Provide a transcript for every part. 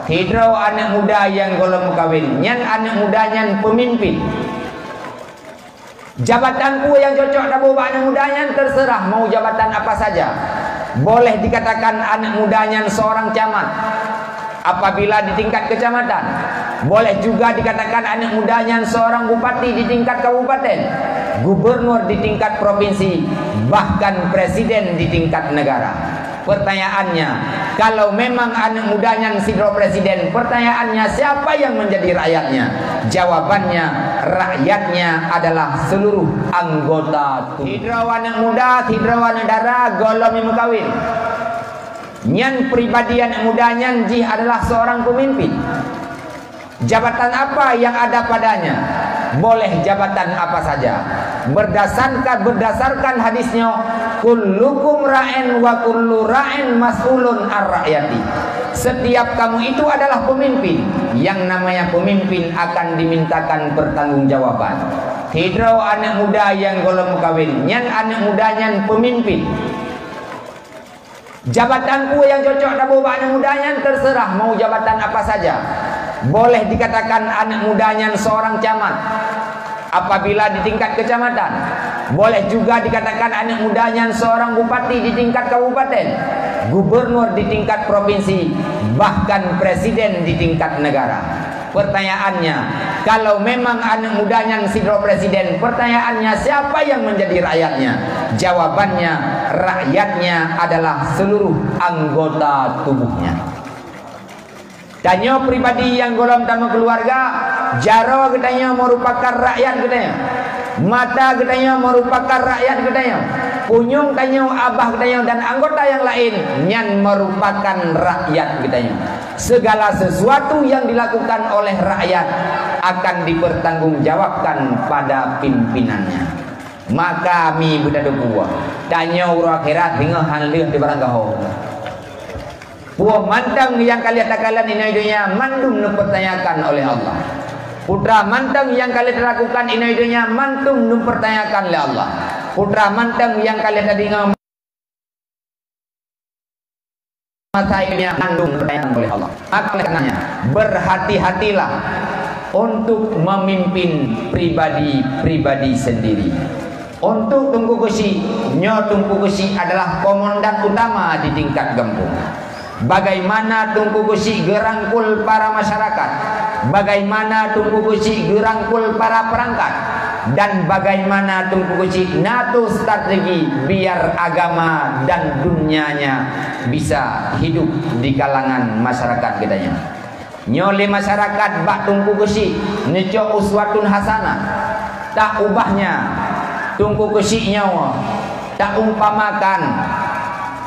Hidrau anak muda yang golong kawin, nyan anak muda nyan pemimpin. Jabatanku yang cocok dabu anak muda nyan terserah mau jabatan apa saja. Boleh dikatakan anak muda nyan seorang camat apabila di tingkat kecamatan. Boleh juga dikatakan anak muda nyan seorang bupati di tingkat kabupaten, gubernur di tingkat provinsi, bahkan presiden di tingkat negara. Pertanyaannya, kalau memang anak mudanya sidro presiden, pertanyaannya siapa yang menjadi rakyatnya? Jawabannya, rakyatnya adalah seluruh anggota tubuh. Sidro anak muda, sidro anak dara, golong yang kawin. Nyan pribadi anak mudanya jih adalah seorang pemimpin. Jabatan apa yang ada padanya? Boleh jabatan apa saja. Berdasarkan hadisnya, kullukum ra'in wa kullu ra'in mas'ulun ar-ra'yati. Setiap kamu itu adalah pemimpin. Yang namanya pemimpin akan dimintakan pertanggungjawaban. Hidrau anak muda yang golong kawin, nyan anak muda nyan pemimpin. Jabatanku yang cocok dabu anak muda nyan terserah mau jabatan apa saja. Boleh dikatakan anak mudanya seorang camat apabila di tingkat kecamatan. Boleh juga dikatakan anak mudanya seorang bupati di tingkat kabupaten, gubernur di tingkat provinsi, bahkan presiden di tingkat negara. Pertanyaannya, kalau memang anak mudanya sidro presiden, pertanyaannya siapa yang menjadi rakyatnya? Jawabannya, rakyatnya adalah seluruh anggota tubuhnya. Tanya pribadi yang golong dalam keluarga, jaro katanya merupakan rakyat katanya, mata katanya merupakan rakyat katanya, punyung katanya, abah katanya, dan anggota yang lain nyan merupakan rakyat katanya. Segala sesuatu yang dilakukan oleh rakyat akan dipertanggungjawabkan pada pimpinannya. Maka mi budaya buah tanya urang akhirat hingga hanleuh di barang gaho. Puah mantang yang kalian takalan ini dunia mandum dipertanyakan oleh Allah. Putra mantang yang kalian lakukan ini dunia mandum dipertanyakan oleh Allah. Putra mantang yang kalian tadi masa ini mandum dipertanyakan oleh Allah. Maka karenanya berhati-hatilah untuk memimpin pribadi-pribadi sendiri. Untuk Tunku Gesi, Nyo Tunku Gesi adalah komandan utama di tingkat kampung. Bagaimana Tunku Gesi gerangkul para masyarakat, bagaimana Tunku Gesi gerangkul para perangkat, dan bagaimana Tunku Gesi nato strategi biar agama dan dunianya bisa hidup di kalangan masyarakat gedanya. Nyole masyarakat bak Tunku Gesi neco uswatun hasanah, tak ubahnya Tunku Gesi nyawa, tak umpamakan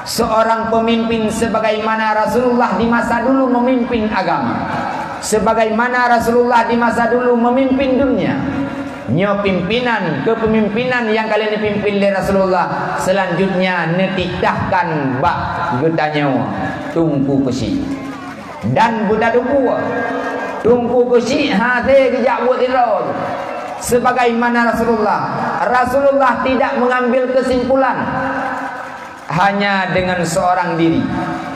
seorang pemimpin sebagaimana Rasulullah di masa dulu memimpin agama, sebagaimana Rasulullah di masa dulu memimpin dunia. Nyo pimpinan kepemimpinan yang kalian dipimpin oleh Rasulullah selanjutnya netitahkan bak getanya Tunku Gesi dan budak dua Tunku Gesi hati kejak buat itu. Sebagaimana Rasulullah tidak mengambil kesimpulan hanya dengan seorang diri.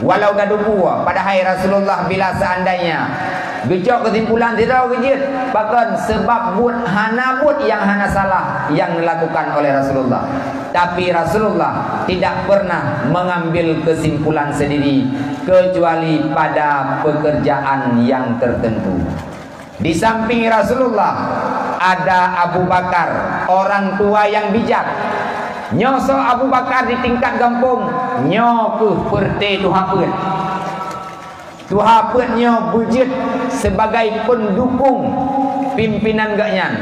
Walau gaduh buah pada hari Rasulullah bila seandainya gejok kesimpulan tidak gejit, bahkan sebab buat hana buat yang hana salah yang dilakukan oleh Rasulullah. Tapi Rasulullah tidak pernah mengambil kesimpulan sendiri kecuali pada pekerjaan yang tertentu. Di samping Rasulullah ada Abu Bakar, orang tua yang bijak. Nyoso Abu Bakar di tingkat kampung nyo ke perte Tuhapun nyo bujit sebagai pendukung pimpinan gaknyan.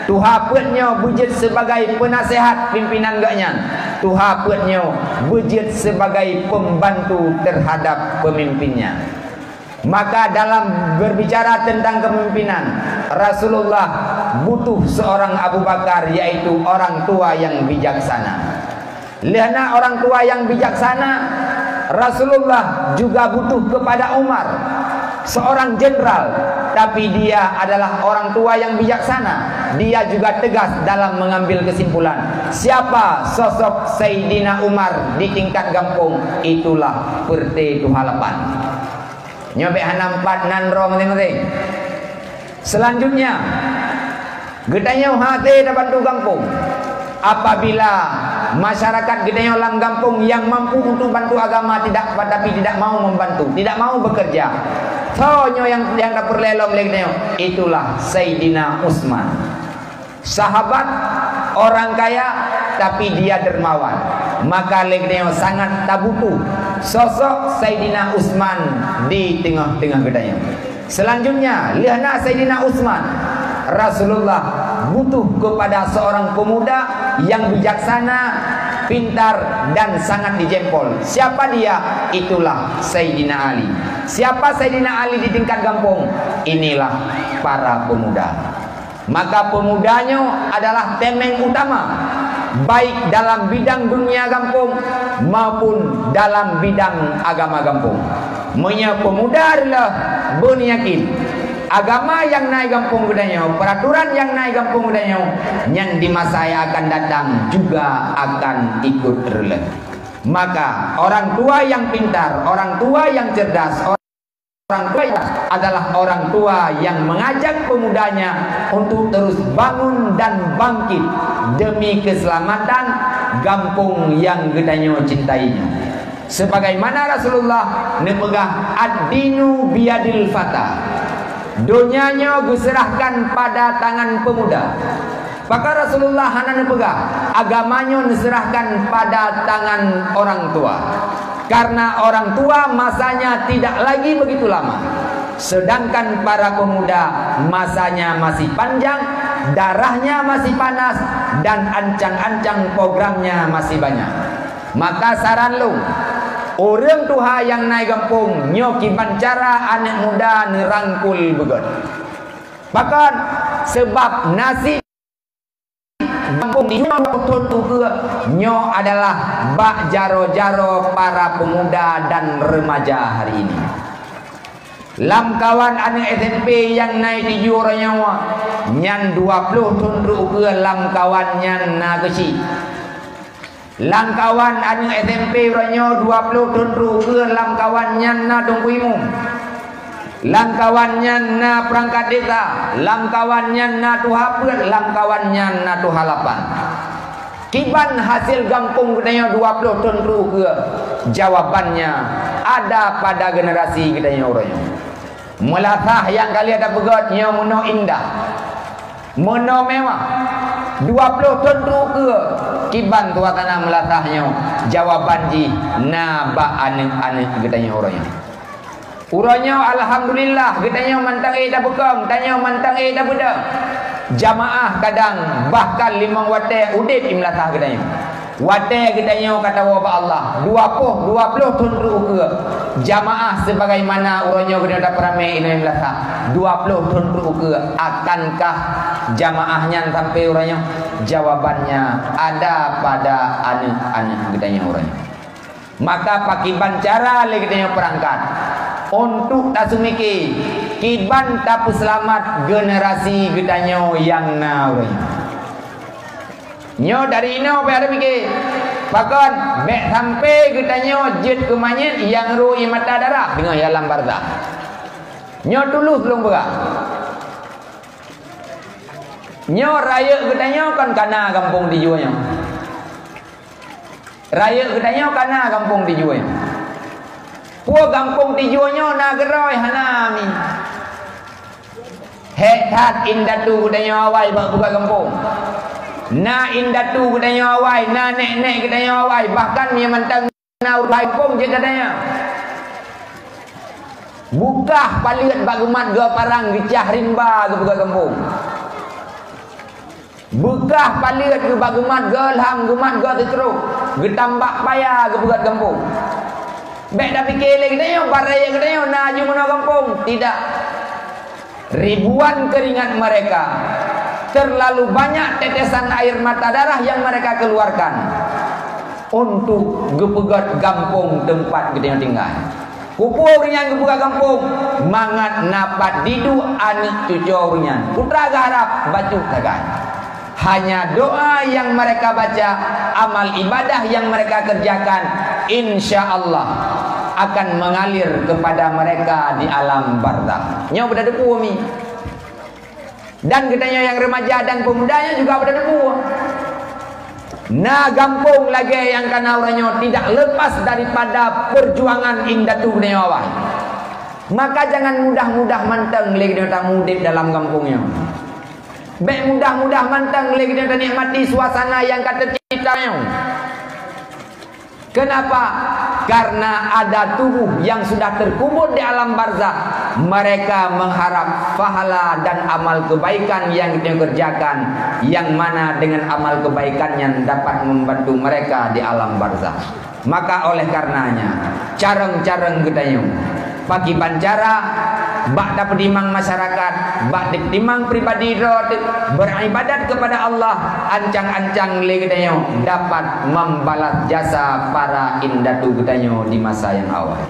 Tuhapun nyo bujit sebagai penasehat pimpinan gaknyan. Tuhapun nyo bujit sebagai pembantu terhadap pemimpinnya. Maka dalam berbicara tentang kepemimpinan, Rasulullah butuh seorang Abu Bakar, yaitu orang tua yang bijaksana. Lihatlah orang tua yang bijaksana, Rasulullah juga butuh kepada Umar, seorang jenderal, tapi dia adalah orang tua yang bijaksana. Dia juga tegas dalam mengambil kesimpulan. Siapa sosok Sayyidina Umar di tingkat kampung, itulah perte halapan. Nyobek hanampat nanro penting-penting. Selanjutnya, gedanya hati dapat bantu kampung. Apabila masyarakat gedanya lam kampung yang mampu untuk bantu agama tapi tidak mau membantu, tidak mau bekerja. Sonyo yang dapur lelom legnya itulah Sayyidina Utsman. Sahabat, orang kaya tapi dia dermawan. Maka legnya sangat tabutu sosok Sayyidina Utsman di tengah-tengah gedanya. Selanjutnya, lihatlah Sayyidina Utsman. Rasulullah butuh kepada seorang pemuda yang bijaksana, pintar dan sangat dijempol. Siapa dia? Itulah Sayyidina Ali. Siapa Sayyidina Ali di tingkat kampung? Inilah para pemuda. Maka pemudanya adalah temeng utama, baik dalam bidang dunia kampung maupun dalam bidang agama kampung. Menya pemuda adalah berniakin agama yang naik kampung gedanya, peraturan yang naik kampung gedanya, yang di masa yang akan datang juga akan ikut relek. Maka orang tua yang pintar, orang tua yang cerdas, orang tua adalah orang tua yang mengajak pemudanya untuk terus bangun dan bangkit demi keselamatan kampung yang gedanya cintainya. Sebagaimana Rasulullah nepegah ad-dinu biyadil fata, dunianya diserahkan pada tangan pemuda. Maka Rasulullah hana nepegah agamanya diserahkan pada tangan orang tua. Karena orang tua masanya tidak lagi begitu lama, sedangkan para pemuda masanya masih panjang, darahnya masih panas, dan ancang-ancang programnya masih banyak. Maka saran lu, orang tua yang naik kampung nyoki bancara anak muda nerangkul begot. Bahkan sebab nasi kampung di nyo adalah bak jaro-jaro para pemuda dan remaja hari ini. Lam kawan anak SMP yang naik di juara nyawa nyan 20 tunduk ke lam kawan nyan na kecil. Lam kawan anak SMP ranyo 20 tunduk ke lam kawan nyan na dongkuimu. Lam kawannya na perangkat desa, lam kawannya na tuhapun, lam kawannya na tuhalapan. Kiban hasil kampung gedanya 20 ton ke? Jawabannya ada pada generasi gedanya orangnya. Melatah yang kalian ada begotnya mono indah, mono mewah. 20 ton ke? Kiban tua tanah melatahnya. Jawaban ji na ba ane gedanya orangnya. Uranya alhamdulillah gedanya mantang dah bekam, tanya mantang dah bedang. Jamaah kadang bahkan 5 wate udip imlatah gedanya. Wate gedanya kata wa Allah 20 ton ke. Jamaah sebagaimana uranya gedanya perame ini imlatah 20 ton ke. Akankah jamaahnya sampai uranya? Jawabannya ada pada ane gedanya uranya. Maka pakiban cara legedanya perangkat untuk tak sumiki kiban tak selamat generasi gedanya yang nawi. Nyo dari ino apa ada mikir bahkan mek sampai gedanya jet ke manyet yang rui mata darah dengan alam barzah. Nyo tulus belum berak. Nyo raya gedanya kan kana kampung dijualnya. Raya gedanya kana kampung dijualnya. Pua kampung dijualnya nageroi hanami. Hetat indatu gedanya awai bak buka kampung. Na indatu gedanya awai, na nek-nek gedanya awai, bahkan dia mentang na urai kampung je gedanya. Bukah paliat bak gemat ge parang gecah rimba ge buka kampung. Bukah paliat ge bak gemat ge lam gemat ge teruk. Getambak payah ge buka kampung. Baik dah fikir lagi dia baraya dia nak aju mana kampung. Tidak. Ribuan keringat mereka, terlalu banyak tetesan air mata darah yang mereka keluarkan untuk gepegat kampung tempat kita tinggal. Kupur yang gepegat kampung mangat napat didu anak cucurnya. Putra garap baju tagan. Hanya doa yang mereka baca, amal ibadah yang mereka kerjakan, insya Allah akan mengalir kepada mereka di alam barzakh. Nyo pada depu mi. Dan katanya yang remaja dan pemudanya juga pada depu. Nah gampung lagi yang kana orangnya tidak lepas daripada perjuangan ing datu katanya awak. Maka jangan mudah-mudah manteng lagi dia mudip dalam kampungnya. Baik mudah-mudah manteng lagi dia nikmati suasana yang kata ciptanya. Kenapa? Karena ada tubuh yang sudah terkubur di alam barzakh. Mereka mengharap pahala dan amal kebaikan yang kita kerjakan, yang mana dengan amal kebaikannya dapat membantu mereka di alam barzakh. Maka oleh karenanya careng-careng gedayung pagi bancara bak dapat dimang masyarakat, bak dimang pribadi beribadat kepada Allah, ancang-ancang legedanyo dapat membalas jasa para indatu gedanyo di masa yang awal.